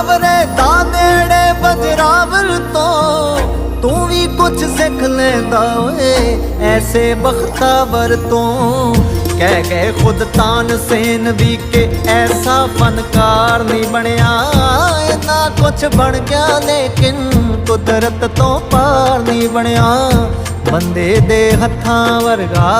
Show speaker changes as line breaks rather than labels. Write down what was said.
ਸਾਵਰੇ ਦਾ ਨੇੜੇ ਬਜਰਾਵਲ ਤੋਂ ਤੂੰ ਵੀ ਕੁਛ ਸਿੱਖ ਲੈਂਦਾ ਓਏ ਐਸੇ ਬਖਤਾਵਰ ਤੋਂ। ਕਹਿ ਗਏ ਖੁਦ ਤਾਨਸੇਨ ਵੀ ਕਿ ਐਸਾ ਫਨਕਾਰ ਨਹੀਂ ਬਣਿਆ, ਇੰਨਾ ਕੁਛ ਬਣ ਗਿਆ ਲੇਕਿਨ ਕੁਦਰਤ ਤੋਂ ਪਾਰ ਨਹੀਂ ਬਣਿਆ ਬੰਦੇ ਦੇ ਹੱਥਾਂ ਵਰਗਾ।